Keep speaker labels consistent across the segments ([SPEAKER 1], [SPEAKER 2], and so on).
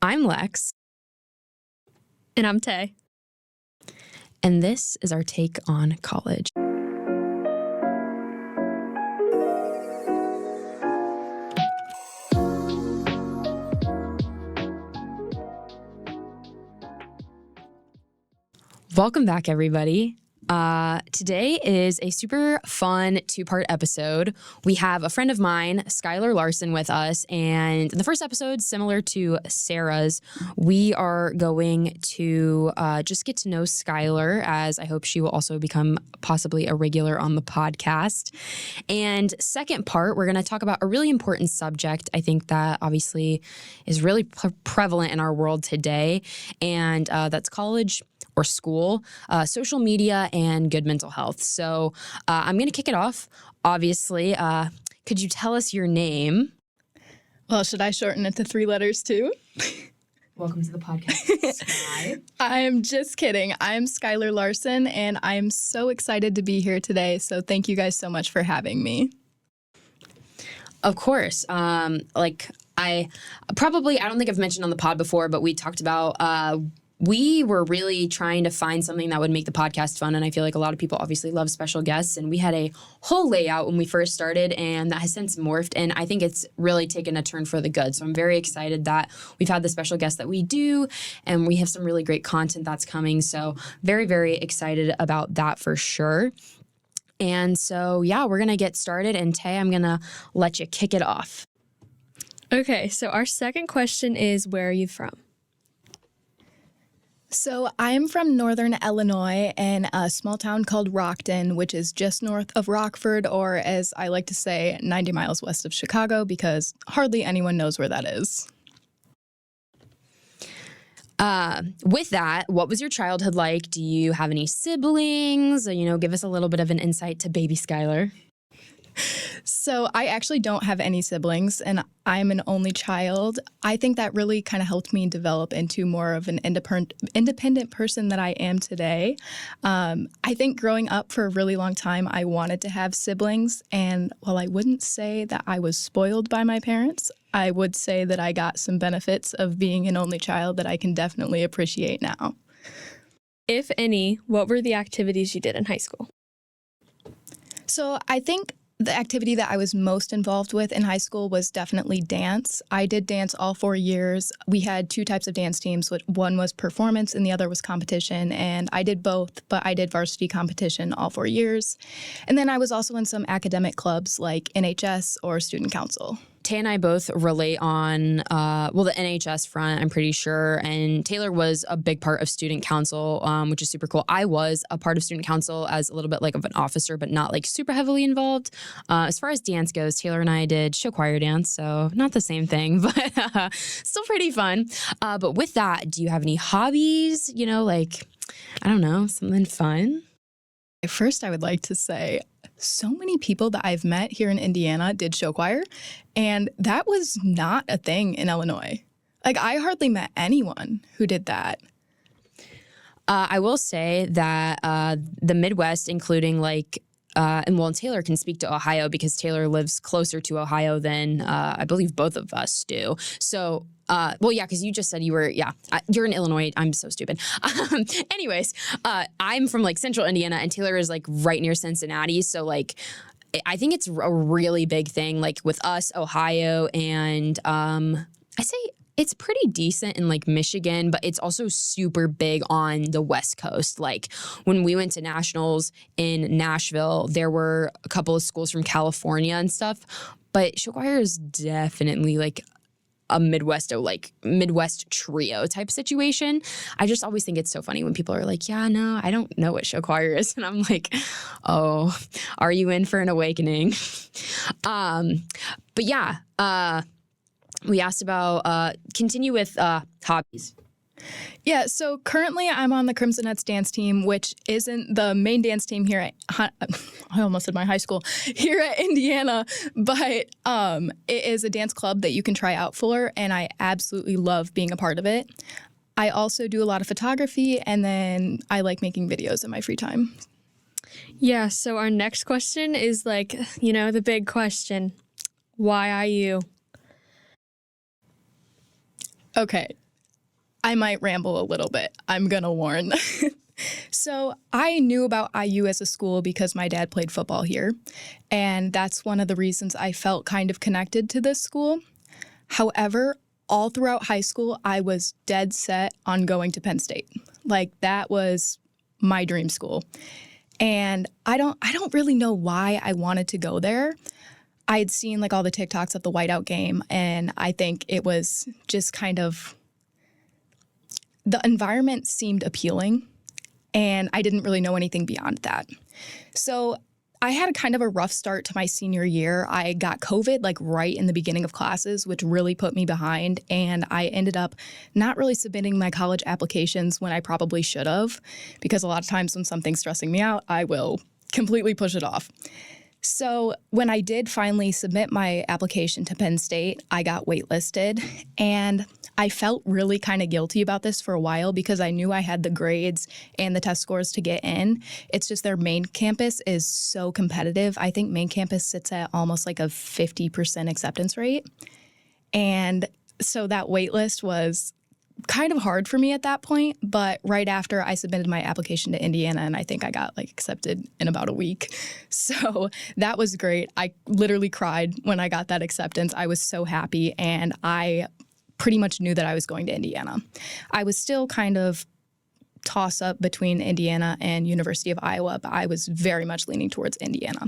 [SPEAKER 1] I'm Lex.
[SPEAKER 2] And I'm Tay.
[SPEAKER 1] And this is our take on college. Welcome back, everybody. Today is a super fun two-part episode. We have a friend of mine, Skylar Larson, with us, and in the first episode, similar to Sarah's, we are going to just get to know Skylar, as I hope she will also become possibly a regular on the podcast. And second part, we're going to talk about a really important subject, I think that obviously is really prevalent in our world today, and that's college or school, social media, and good mental health. So I'm going to kick it off. Obviously, could you tell us your name?
[SPEAKER 2] Well, should I shorten it to 3 letters too?
[SPEAKER 1] Welcome to the podcast, Sky.
[SPEAKER 2] I'm just kidding. I'm Skylar Larson, and I'm so excited to be here today. So thank you guys so much for having me.
[SPEAKER 1] Of course. I don't think I've mentioned on the pod before, but we talked about we were really trying to find something that would make the podcast fun, and I feel like a lot of people obviously love special guests, and we had a whole layout when we first started, and that has since morphed, and I think it's really taken a turn for the good. So I'm very excited that we've had the special guests that we do, and we have some really great content that's coming. So very, very excited about that for sure. And so, yeah, we're going to get started, and Tay, I'm going to let you kick it off.
[SPEAKER 3] Okay, so our second question is, where are you from?
[SPEAKER 2] So I'm from Northern Illinois in a small town called Rockton, which is just north of Rockford, or as I like to say, 90 miles west of Chicago, because hardly anyone knows where that is.
[SPEAKER 1] With that, what was your childhood like? Do you have any siblings? Give us a little bit of an insight to baby Skylar.
[SPEAKER 2] So I actually don't have any siblings, and I'm an only child. I think that really kind of helped me develop into more of an independent person that I am today. I think growing up for a really long time, I wanted to have siblings, and while I wouldn't say that I was spoiled by my parents, I would say that I got some benefits of being an only child that I can definitely appreciate now.
[SPEAKER 3] If any, what were the activities you did in high school?
[SPEAKER 2] So I think the activity that I was most involved with in high school was definitely dance. I did dance all 4 years. We had 2 types of dance teams. One was performance and the other was competition. And I did both, but I did varsity competition all 4 years. And then I was also in some academic clubs like NHS or student council.
[SPEAKER 1] Tay and I both relate on, the NHS front, I'm pretty sure. And Taylor was a big part of student council, which is super cool. I was a part of student council as a little bit like of an officer, but not like super heavily involved. As far as dance goes, Taylor and I did show choir dance, so not the same thing, but still pretty fun. But with that, do you have any hobbies? I don't know, something fun?
[SPEAKER 2] First, I would like to say, so many people that I've met here in Indiana did show choir, and that was not a thing in Illinois. I hardly met anyone who did that.
[SPEAKER 1] I will say that the Midwest, including and Taylor can speak to Ohio because Taylor lives closer to Ohio than I believe both of us do. So, because you just said you're in Illinois. I'm so stupid. Anyways, I'm from central Indiana, and Taylor is right near Cincinnati. So I think it's a really big thing with us, Ohio, and I say it's pretty decent in Michigan, but it's also super big on the West Coast. When we went to nationals in Nashville, there were a couple of schools from California and stuff, but show choir is definitely a Midwest trio type situation. I just always think it's so funny when people are I don't know what show choir is. And I'm oh, are you in for an awakening? But yeah, we asked about, continue with hobbies.
[SPEAKER 2] Yeah, so currently I'm on the Crimsonettes dance team, which isn't the main dance team here at, I almost said my high school, here at Indiana, but it is a dance club that you can try out for, and I absolutely love being a part of it. I also do a lot of photography, and then I like making videos in my free time.
[SPEAKER 3] Yeah, so our next question is the big question. Why IU?
[SPEAKER 2] Okay. I might ramble a little bit. I'm going to warn. So I knew about IU as a school because my dad played football here. And that's one of the reasons I felt kind of connected to this school. However, all throughout high school, I was dead set on going to Penn State. Like, that was my dream school. And I don't really know why I wanted to go there. I had seen like all the TikToks of the whiteout game, and I think it was just kind of, the environment seemed appealing, and I didn't really know anything beyond that. So I had a kind of a rough start to my senior year. I got COVID like right in the beginning of classes, which really put me behind. And I ended up not really submitting my college applications when I probably should have, because a lot of times when something's stressing me out, I will completely push it off. So when I did finally submit my application to Penn State, I got waitlisted, and I felt really kind of guilty about this for a while because I knew I had the grades and the test scores to get in. It's just their main campus is so competitive. I think main campus sits at almost like a 50% acceptance rate. And so that waitlist was kind of hard for me at that point, but right after I submitted my application to Indiana, and I think I got like accepted in about a week. So that was great. I literally cried when I got that acceptance. I was so happy, and I pretty much knew that I was going to Indiana. I was still kind of toss up between Indiana and University of Iowa, but I was very much leaning towards Indiana.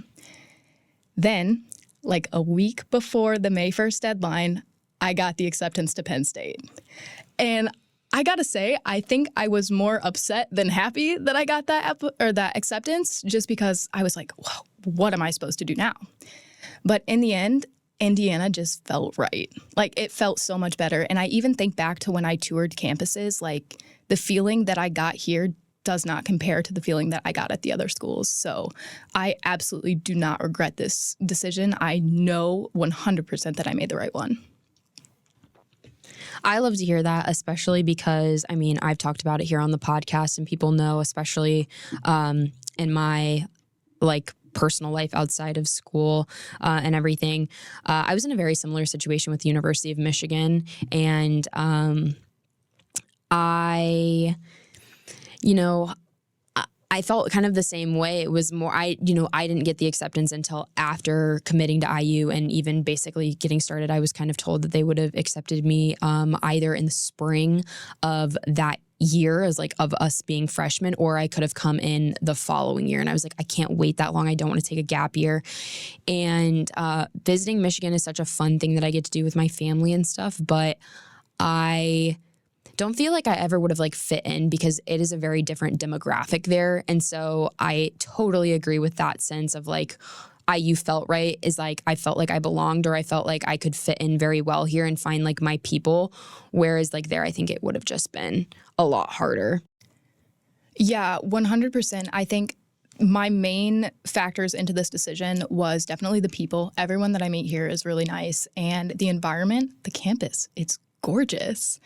[SPEAKER 2] Then, like a week before the May 1st deadline, I got the acceptance to Penn State. And I gotta say, I think I was more upset than happy that I got that acceptance, just because I was like, whoa, what am I supposed to do now? But in the end, Indiana just felt right. Like, it felt so much better. And I even think back to when I toured campuses, like the feeling that I got here does not compare to the feeling that I got at the other schools. So I absolutely do not regret this decision. I know 100% that I made the right one.
[SPEAKER 1] I love to hear that, especially because, I mean, I've talked about it here on the podcast, and people know, especially in my like personal life outside of school and everything. I was in a very similar situation with the University of Michigan, and I felt kind of the same way. It was more, I didn't get the acceptance until after committing to IU, and even basically getting started, I was kind of told that they would have accepted me either in the spring of that year as like of us being freshmen, or I could have come in the following year. And I was like, I can't wait that long. I don't want to take a gap year. And visiting Michigan is such a fun thing that I get to do with my family and stuff, but I don't feel like I ever would have like fit in because it is a very different demographic there. And so I totally agree with that sense of like IU felt right, is like I felt like I belonged, or I felt like I could fit in very well here and find like my people. Whereas like there, I think it would have just been a lot harder.
[SPEAKER 2] Yeah, 100%. I think my main factors into this decision was definitely the people. Everyone that I meet here is really nice. And the environment, the campus, it's gorgeous.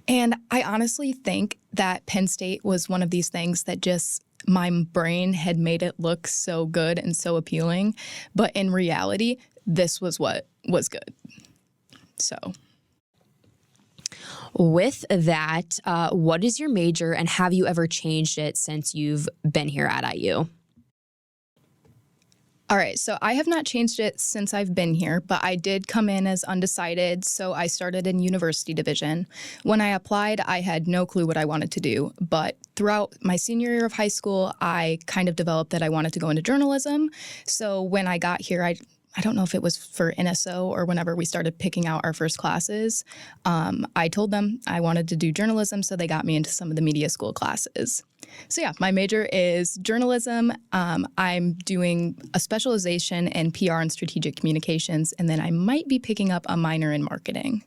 [SPEAKER 2] And I honestly think that Penn State was one of these things that just my brain had made it look so good and so appealing. But in reality, this was what was good. So
[SPEAKER 1] with that, what is your major, and have you ever changed it since you've been here at IU?
[SPEAKER 2] All right, so I have not changed it since I've been here, but I did come in as undecided, so I started in university division. When I applied, I had no clue what I wanted to do, but throughout my senior year of high school, I kind of developed that I wanted to go into journalism. So when I got here, I don't know if it was for NSO or whenever we started picking out our first classes, I told them I wanted to do journalism, so they got me into some of the media school classes. So yeah, my major is journalism. I'm doing a specialization in PR and strategic communications, and then I might be picking up a minor in marketing.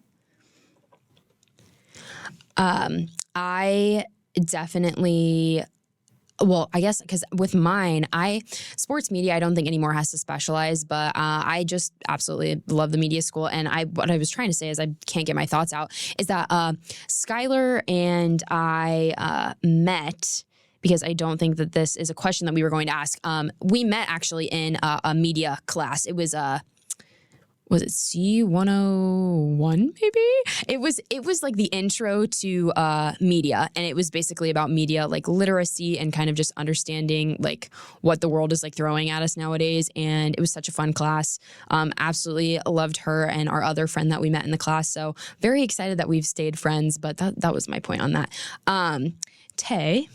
[SPEAKER 1] I definitely... Well, I guess because with mine, sports media, I don't think anymore has to specialize, but I just absolutely love the media school. And what I was trying to say is I can't get my thoughts out, is that Skylar and I met, because I don't think that this is a question that we were going to ask. We met actually in a media class. It was was it C101 maybe? It was like the intro to media, and it was basically about media like literacy and kind of just understanding like what the world is like throwing at us nowadays. And it was such a fun class. Absolutely loved her and our other friend that we met in the class. So very excited that we've stayed friends, but that was my point on that. Tay.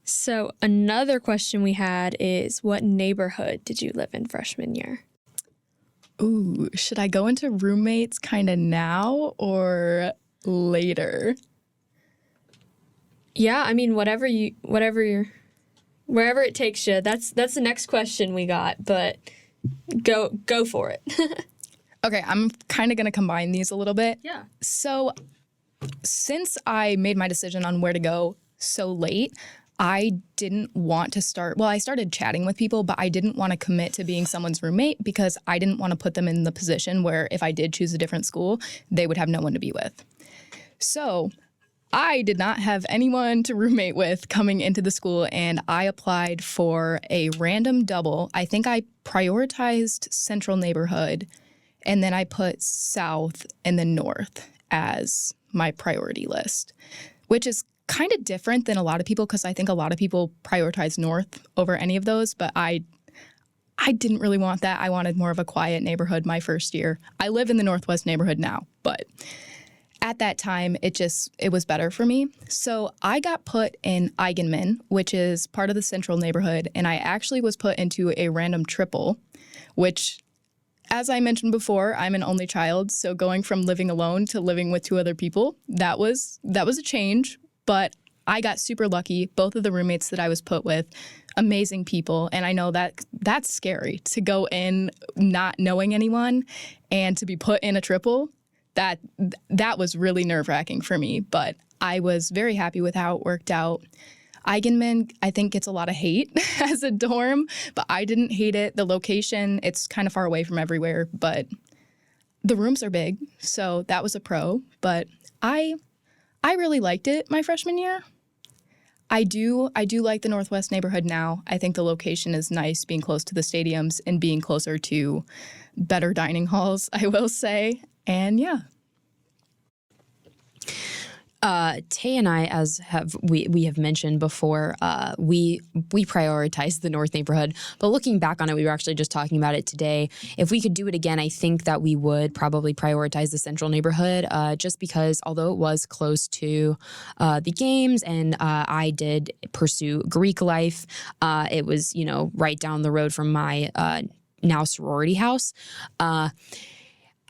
[SPEAKER 3] So another question we had is, what neighborhood did you live in freshman year?
[SPEAKER 2] Ooh, should I go into roommates kind of now or later?
[SPEAKER 3] Yeah, I mean, wherever it takes you. That's the next question we got, but go for it.
[SPEAKER 2] Okay, I'm kind of going to combine these a little bit.
[SPEAKER 3] Yeah.
[SPEAKER 2] So since I made my decision on where to go so late, I didn't want to start. Well, I started chatting with people, but I didn't want to commit to being someone's roommate because I didn't want to put them in the position where if I did choose a different school, they would have no one to be with. So I did not have anyone to roommate with coming into the school, and I applied for a random double. I think I prioritized central neighborhood, and then I put south and then north as my priority list, which is kind of different than a lot of people because I think a lot of people prioritize north over any of those, but I didn't really want that. I wanted more of a quiet neighborhood my first year. I live in the northwest neighborhood now, but at that time, it was better for me. So I got put in Eigenmann, which is part of the central neighborhood, and I actually was put into a random triple, which, as I mentioned before, I'm an only child, so going from living alone to living with two other people, that was a change. But I got super lucky. Both of the roommates that I was put with, amazing people. And I know that that's scary to go in not knowing anyone and to be put in a triple. That was really nerve-wracking for me. But I was very happy with how it worked out. Eigenmann, I think, gets a lot of hate as a dorm, but I didn't hate it. The location, it's kind of far away from everywhere, but the rooms are big. So that was a pro. But I really liked it my freshman year. I do like the Northwest neighborhood now. I think the location is nice, being close to the stadiums and being closer to better dining halls, I will say. And yeah.
[SPEAKER 1] Tay and I, we have mentioned before, we prioritize the North neighborhood. But looking back on it, we were actually just talking about it today. If we could do it again, I think that we would probably prioritize the Central neighborhood, just because although it was close to the games and I did pursue Greek life, it was right down the road from my now sorority house.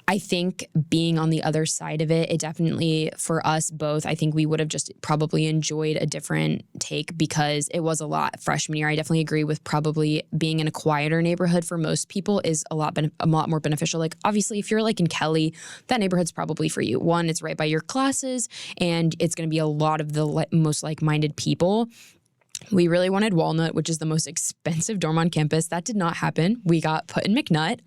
[SPEAKER 1] I think being on the other side of it, it definitely, for us both, I think we would have just probably enjoyed a different take because it was a lot freshman year. I definitely agree with probably being in a quieter neighborhood for most people is a lot more beneficial. Like, obviously, if you're like in Kelly, that neighborhood's probably for you. One, it's right by your classes, and it's going to be a lot of the most like-minded people. We really wanted Walnut, which is the most expensive dorm on campus. That did not happen. We got put in McNutt,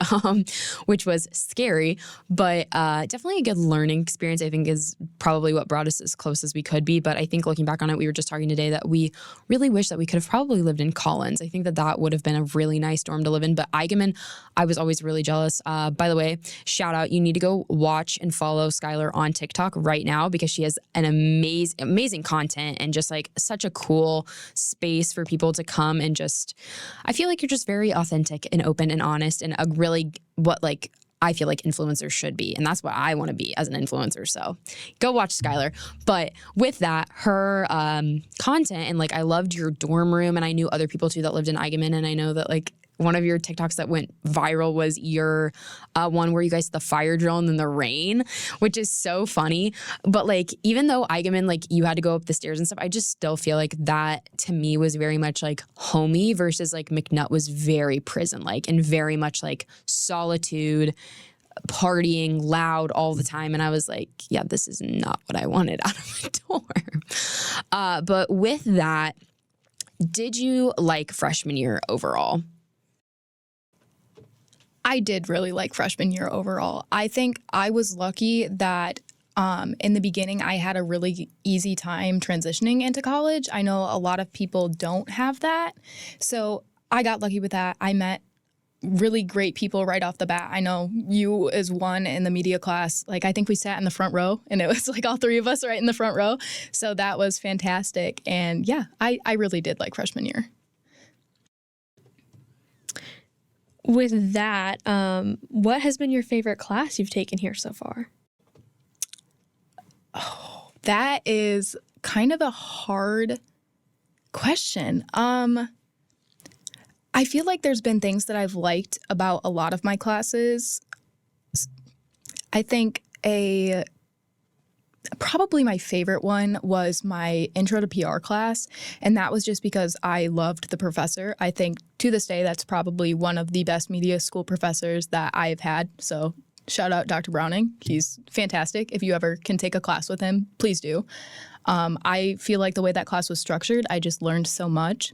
[SPEAKER 1] which was scary, but definitely a good learning experience, I think, is probably what brought us as close as we could be. But I think looking back on it, we were just talking today that we really wish that we could have probably lived in Collins. I think that would have been a really nice dorm to live in. But Eigenmann, I was always really jealous. By the way, shout out, you need to go watch and follow Skylar on TikTok right now because she has an amazing content and just like such a cool space for people to come and just, I feel like you're just very authentic and open and honest and a really what like I feel like influencers should be. And that's what I want to be as an influencer. So go watch Skylar. But with that, her content and like I loved your dorm room and I knew other people too that lived in Eigenmann. And I know that like one of your TikToks that went viral was your one where you guys did the fire drill and then the rain, which is so funny. But like, even though Eigenmann, like you had to go up the stairs and stuff, I just still feel like that to me was very much like homey versus like McNutt was very prison-like and very much like solitude, partying loud all the time. And I was like, yeah, this is not what I wanted out of a dorm. But with that, did you like freshman year overall?
[SPEAKER 2] I did really like freshman year overall. I think I was lucky that in the beginning I had a really easy time transitioning into college. I know a lot of people don't have that. So I got lucky with that. I met really great people right off the bat. I know you as one in the media class. Like, I think we sat in the front row, and it was like all three of us right in the front row. So that was fantastic. And yeah, I really did like freshman year.
[SPEAKER 3] With that, what has been your favorite class you've taken here so far?
[SPEAKER 2] Oh, that is kind of a hard question. I feel like there's been things that I've liked about a lot of my classes. I think probably my favorite one was my intro to PR class, and that was just because I loved the professor. I think to this day that's probably one of the best media school professors that I've had. So shout out Dr. Browning. He's fantastic. If you ever can take a class with him, please do. I feel like the way that class was structured, I just learned so much.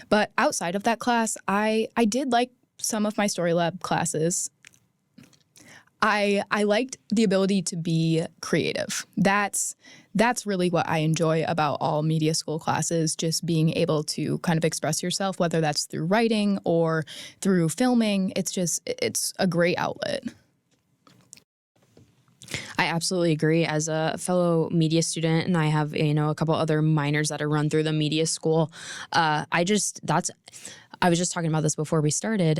[SPEAKER 2] But outside of that class, I did like some of my Story Lab classes. I liked the ability to be creative. That's really what I enjoy about all media school classes, just being able to kind of express yourself, whether that's through writing or through filming. It's a great outlet.
[SPEAKER 1] I absolutely agree. As a fellow media student, and I have, a couple other minors that are run through the media school, I was just talking about this before we started,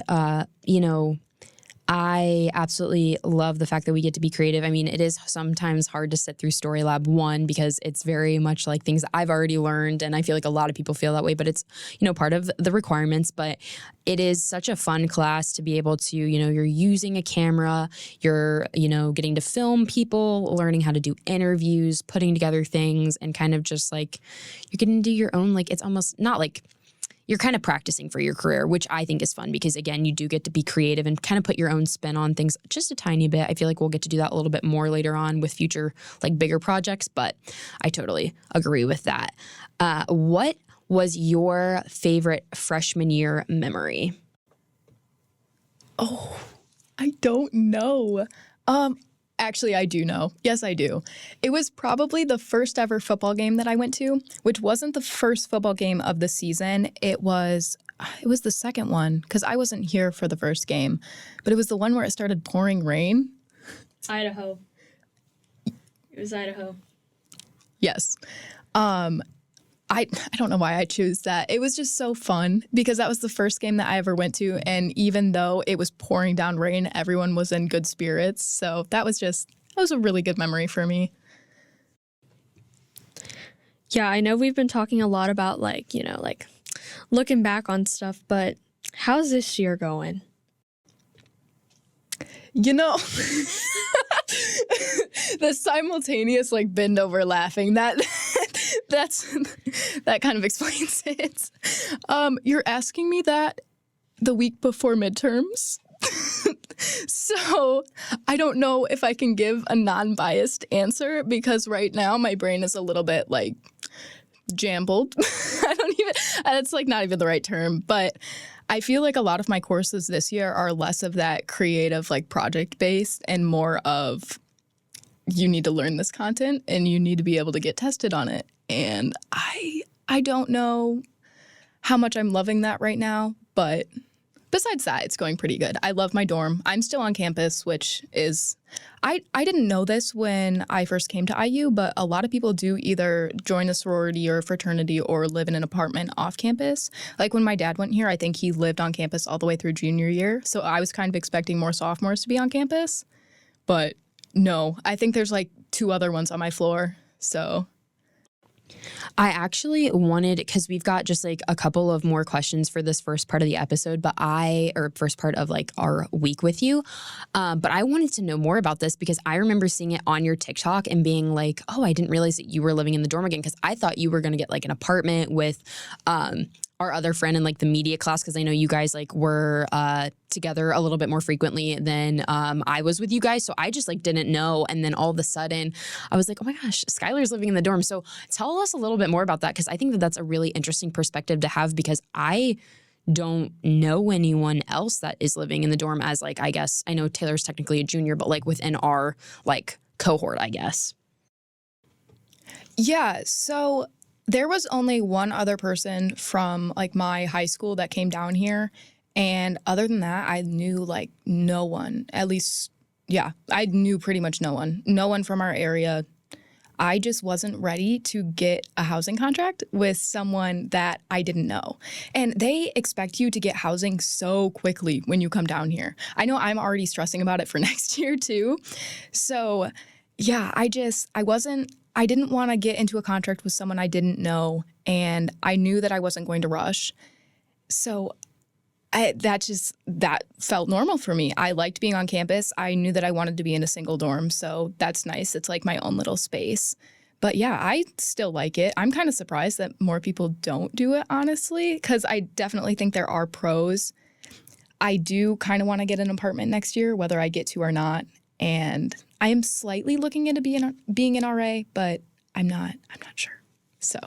[SPEAKER 1] I absolutely love the fact that we get to be creative. I mean, it is sometimes hard to sit through Story Lab 1 because it's very much like things that I've already learned, and I feel like a lot of people feel that way, but it's, part of the requirements. But it is such a fun class to be able to, you're using a camera, you're, getting to film people, learning how to do interviews, putting together things, and kind of just like you're getting to do your own, like, it's almost not like you're kind of practicing for your career, which I think is fun because, again, you do get to be creative and kind of put your own spin on things just a tiny bit. I feel like we'll get to do that a little bit more later on with future, like, bigger projects, but I totally agree with that. What was your favorite freshman year memory?
[SPEAKER 2] Oh, I don't know. Actually, I do know. Yes, I do. It was probably the first ever football game that I went to, which wasn't the first football game of the season. It was the second one because I wasn't here for the first game, but it was the one where it started pouring rain.
[SPEAKER 3] Idaho. It was Idaho.
[SPEAKER 2] Yes. I don't know why I choose that. It was just so fun because that was the first game that I ever went to. And even though it was pouring down rain, everyone was in good spirits. So that was a really good memory for me.
[SPEAKER 3] Yeah, I know we've been talking a lot about like looking back on stuff, but how's this year going?
[SPEAKER 2] The simultaneous bend over laughing, that kind of explains it. You're asking me that the week before midterms? So I don't know if I can give a non-biased answer because right now my brain is a little bit jumbled. That's not even the right term, but I feel like a lot of my courses this year are less of that creative, project based and more of you need to learn this content and you need to be able to get tested on it. And I don't know how much I'm loving that right now, but besides that, it's going pretty good. I love my dorm. I'm still on campus, which is, I didn't know this when I first came to IU, but a lot of people do either join a sorority or a fraternity or live in an apartment off campus. Like when my dad went here, I think he lived on campus all the way through junior year. So I was kind of expecting more sophomores to be on campus, but no, I think there's 2 other ones on my floor. So
[SPEAKER 1] I actually wanted, because we've got just a couple of more questions for this first part of the episode, or first part of our week with you. But I wanted to know more about this because I remember seeing it on your TikTok and being like, oh, I didn't realize that you were living in the dorm again, because I thought you were going to get an apartment with our other friend in the media class, because I know you guys were together a little bit more frequently than I was with you guys. So I just didn't know. And then all of a sudden I was like, oh my gosh, Skylar's living in the dorm. So tell us a little bit more about that, because I think that that's a really interesting perspective to have, because I don't know anyone else that is living in the dorm as I guess, I know Taylor's technically a junior, but within our cohort, I guess.
[SPEAKER 2] Yeah, so there was only one other person from my high school that came down here, And other than that, I knew like no one, at least, yeah, I knew pretty much no one from our area. I just wasn't ready to get a housing contract with someone that I didn't know. And they expect you to get housing so quickly when you come down here. I know I'm already stressing about it for next year too. So yeah, I didn't want to get into a contract with someone I didn't know, and I knew that I wasn't going to rush. So that felt normal for me. I liked being on campus. I knew that I wanted to be in a single dorm, so that's nice. It's like my own little space. But yeah, I still like it. I'm kind of surprised that more people don't do it, honestly, because I definitely think there are pros. I do kind of want to get an apartment next year, whether I get to or not. And I am slightly looking into being an RA, but I'm not sure. So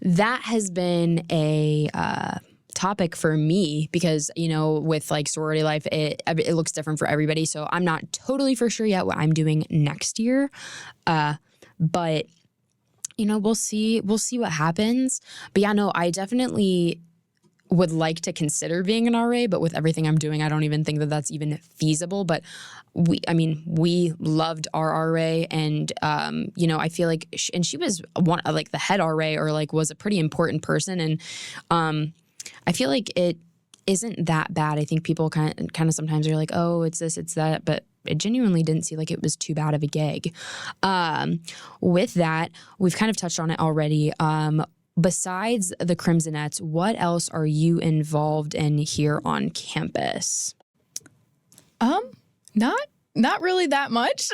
[SPEAKER 1] that has been a topic for me because, with like sorority life, it looks different for everybody. So I'm not totally for sure yet what I'm doing next year. But we'll see what happens. But yeah, no, I definitely would like to consider being an RA, but with everything I'm doing, I don't even think that that's even feasible. But we loved our RA, and I feel like she was one like the head RA, or like was a pretty important person, and I feel like it isn't that bad. I think people kind of sometimes are like, oh, it's this, it's that, but it genuinely didn't seem like it was too bad of a gig. With that, we've kind of touched on it already. Besides the Crimsonettes, what else are you involved in here on campus?
[SPEAKER 2] Not really that much.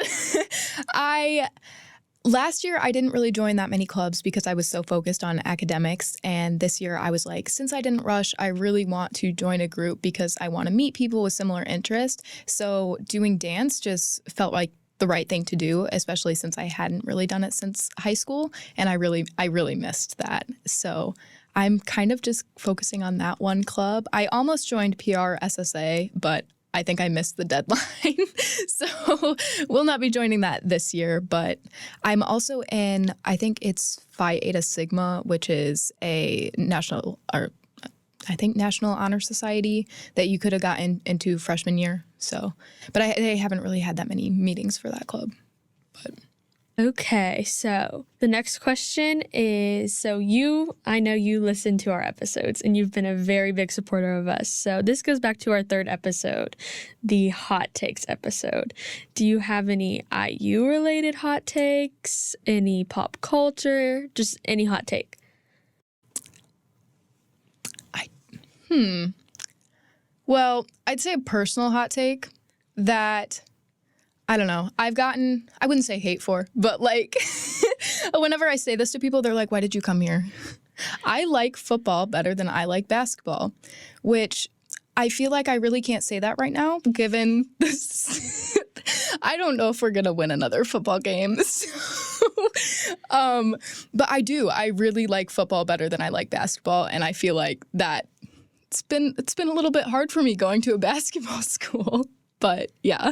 [SPEAKER 2] Last year, I didn't really join that many clubs because I was so focused on academics. And this year, I was like, since I didn't rush, I really want to join a group because I want to meet people with similar interests. So doing dance just felt like the right thing to do, especially since I hadn't really done it since high school. And I really missed that. So I'm kind of just focusing on that one club. I almost joined PRSSA, but I think I missed the deadline. So we'll not be joining that this year. But I'm also in, I think it's Phi Eta Sigma, which is a national honor society that you could have gotten into freshman year. So, but I haven't really had that many meetings for that club. But
[SPEAKER 3] okay, so the next question is, I know you listen to our episodes and you've been a very big supporter of us. So this goes back to our third episode, the hot takes episode. Do you have any IU related hot takes, any pop culture, just any hot take?
[SPEAKER 2] Well, I'd say a personal hot take that, I don't know, I've gotten, I wouldn't say hate for, but like whenever I say this to people, they're like, why did you come here? I like football better than I like basketball, which I feel like I really can't say that right now, given this. I don't know if we're going to win another football game. So, but I do. I really like football better than I like basketball, and I feel like that it's been a little bit hard for me going to a basketball school, but yeah.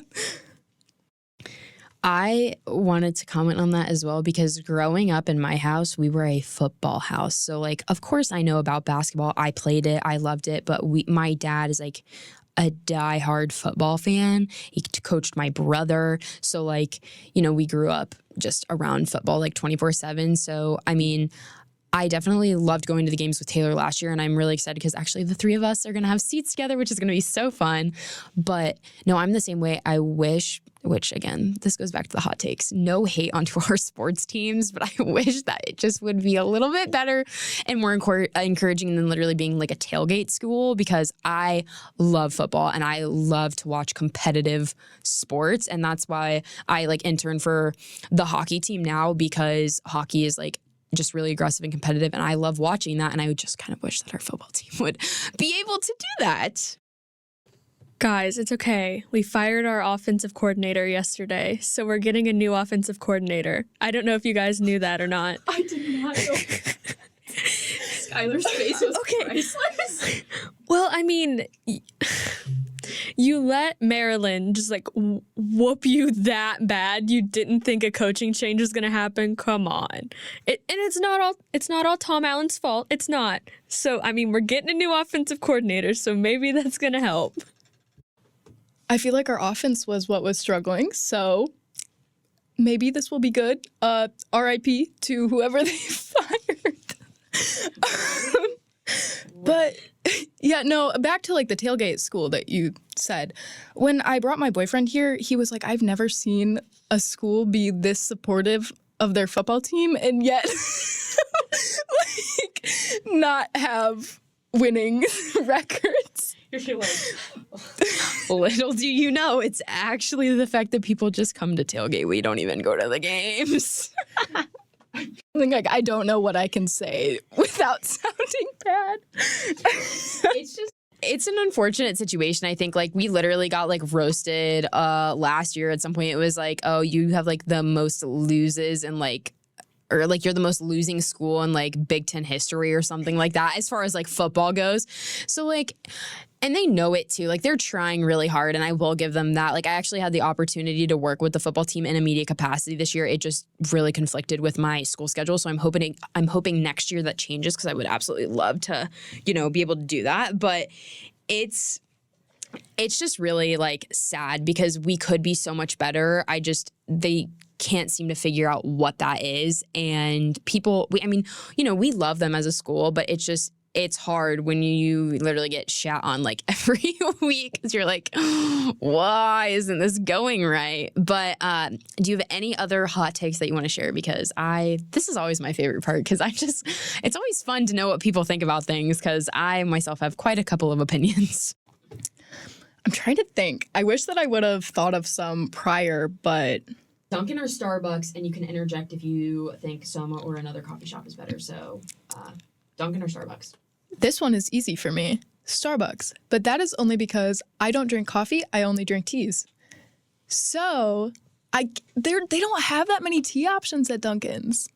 [SPEAKER 1] I wanted to comment on that as well because growing up in my house, we were a football house. So like, of course I know about basketball. I played it. I loved it. But my dad is like a diehard football fan. He coached my brother. So like, we grew up just around football like 24/7. So, I definitely loved going to the games with Taylor last year, and I'm really excited because actually the three of us are going to have seats together, which is going to be so fun. But no, I'm the same way. I wish, which again, this goes back to the hot takes, no hate onto our sports teams, but I wish that it just would be a little bit better and more encouraging than literally being like a tailgate school, because I love football and I love to watch competitive sports. And that's why I like intern for the hockey team now, because hockey is like just really aggressive and competitive, and I love watching that, and I would just kind of wish that our football team would be able to do that.
[SPEAKER 3] Guys, it's okay. We fired our offensive coordinator yesterday, so we're getting a new offensive coordinator. I don't know if you guys knew that or not.
[SPEAKER 2] I did not know.
[SPEAKER 3] Skylar's face was priceless. Well, You let Maryland just like whoop you that bad. You didn't think a coaching change was going to happen. Come on. And it's not all Tom Allen's fault. It's not. So, I mean, we're getting a new offensive coordinator, so maybe that's going to help.
[SPEAKER 2] I feel like our offense was what was struggling, so maybe this will be good. RIP to whoever they fired. But yeah, no, back to like the tailgate school that you said. When I brought my boyfriend here, he was like, I've never seen a school be this supportive of their football team and yet like not have winning records.
[SPEAKER 1] You're like, little do you know, it's actually the fact that people just come to tailgate. We don't even go to the games.
[SPEAKER 2] I think like I don't know what I can say without sounding bad.
[SPEAKER 1] It's an unfortunate situation. I think like we literally got like roasted last year at some point. It was like, oh, you have like the most loses and like, or like you're the most losing school in like Big Ten history or something like that as far as like football goes. So like, and they know it too. Like they're trying really hard and I will give them that. Like I actually had the opportunity to work with the football team in a media capacity this year. It just really conflicted with my school schedule. So I'm hoping next year that changes because I would absolutely love to, you know, be able to do that. But it's just really like sad because we could be so much better. They can't seem to figure out what that is. And people, we love them as a school, but it's hard when you literally get shat on like every week because you're like, why isn't this going right? But do you have any other hot takes that you want to share? Because this is always my favorite part because it's always fun to know what people think about things because I myself have quite a couple of opinions.
[SPEAKER 2] I'm trying to think. I wish that I would have thought of some prior, but...
[SPEAKER 1] Dunkin' or Starbucks, and you can interject if you think Soma or another coffee shop is better. So Dunkin' or Starbucks?
[SPEAKER 2] This one is easy for me. Starbucks. But that is only because I don't drink coffee. I only drink teas. So they don't have that many tea options at Dunkin's.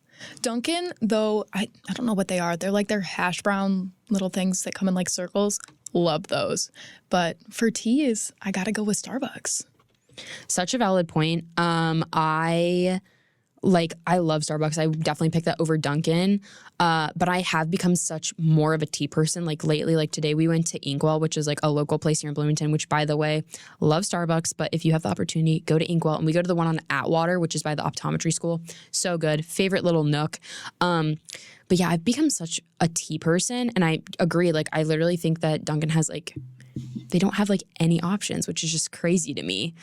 [SPEAKER 2] Dunkin', though, I don't know what they are. They're like their hash brown little things that come in like circles. Love those. But for teas, I got to go with Starbucks.
[SPEAKER 1] Such a valid point. I love Starbucks. I would definitely pick that over Dunkin'. But I have become such more of a tea person. Like lately, like today we went to Inkwell, which is like a local place here in Bloomington, which by the way, love Starbucks. But if you have the opportunity, go to Inkwell. And we go to the one on Atwater, which is by the optometry school. So good. Favorite little nook. But yeah, I've become such a tea person. And I agree. Like I literally think that Dunkin' has like, they don't have like any options, which is just crazy to me.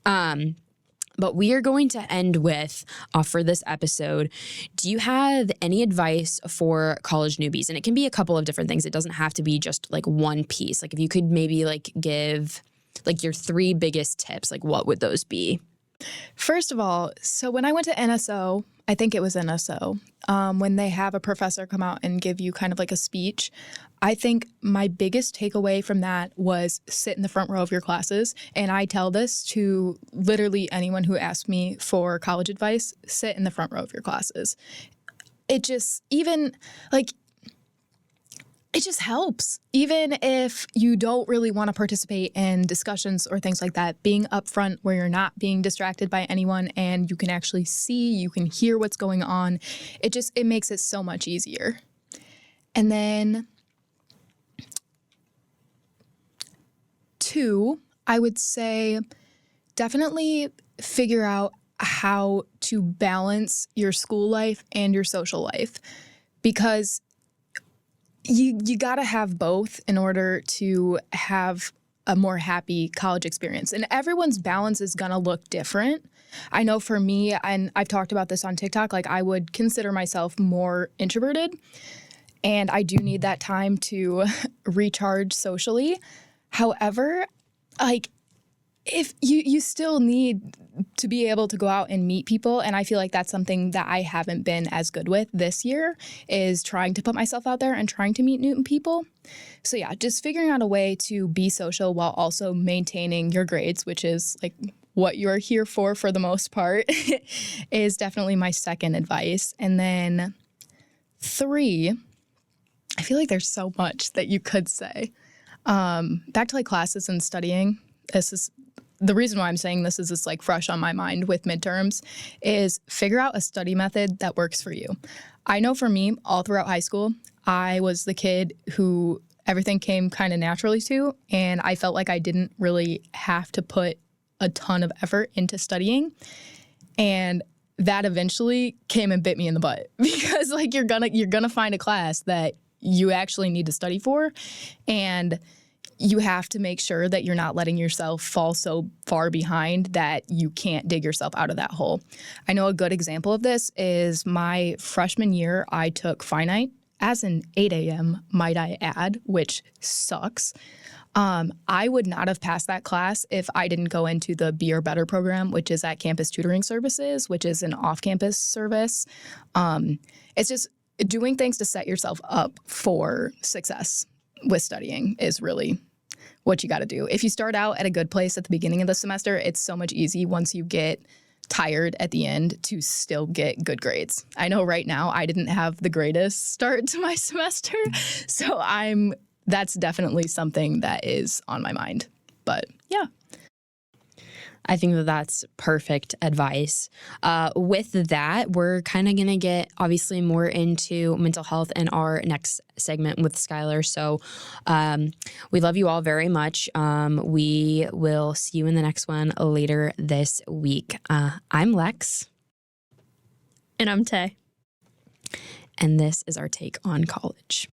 [SPEAKER 1] But we are going to end with, for this episode, do you have any advice for college newbies? And it can be a couple of different things. It doesn't have to be just like one piece. Like if you could maybe like give like your 3 biggest tips, like what would those be?
[SPEAKER 2] First of all, so when I went to NSO, I think it was NSO, when they have a professor come out and give you kind of like a speech, I think my biggest takeaway from that was sit in the front row of your classes. And I tell this to literally anyone who asks me for college advice, sit in the front row of your classes. It just, it just helps. Even if you don't really want to participate in discussions or things like that, being up front where you're not being distracted by anyone and you can actually see, you can hear what's going on, it makes it so much easier. And then 2, I would say definitely figure out how to balance your school life and your social life, because you got to have both in order to have a more happy college experience. And everyone's balance is going to look different. I know for me, and I've talked about this on TikTok, like I would consider myself more introverted, and I do need that time to recharge socially. However, like if you still need to be able to go out and meet people, and I feel like that's something that I haven't been as good with this year, is trying to put myself out there and trying to meet new people. So yeah, just figuring out a way to be social while also maintaining your grades, which is like what you're here for the most part, is definitely my second advice. And then 3, I feel like there's so much that you could say. Back to like classes and studying. this is the reason why I'm saying this is it's like fresh on my mind with midterms, is figure out a study method that works for you. I know for me, all throughout high school, I was the kid who everything came kind of naturally to, and I felt like I didn't really have to put a ton of effort into studying. And that eventually came and bit me in the butt because like you're gonna find a class that you actually need to study for, and you have to make sure that you're not letting yourself fall so far behind that you can't dig yourself out of that hole. I know a good example of this is my freshman year, I took finite as an 8 a.m., might I add, which sucks. I would not have passed that class if I didn't go into the Be or Better program, which is at Campus Tutoring Services, which is an off-campus service. It's just doing things to set yourself up for success with studying is really what you got to do. If you start out at a good place at the beginning of the semester, it's so much easier once you get tired at the end to still get good grades. I know right now I didn't have the greatest start to my semester, so that's definitely something that is on my mind. But yeah.
[SPEAKER 1] I think that that's perfect advice. With that, we're kind of going to get obviously more into mental health in our next segment with Skylar. So we love you all very much. We will see you in the next one later this week. I'm Lex.
[SPEAKER 3] And I'm Tay.
[SPEAKER 1] And this is our take on college.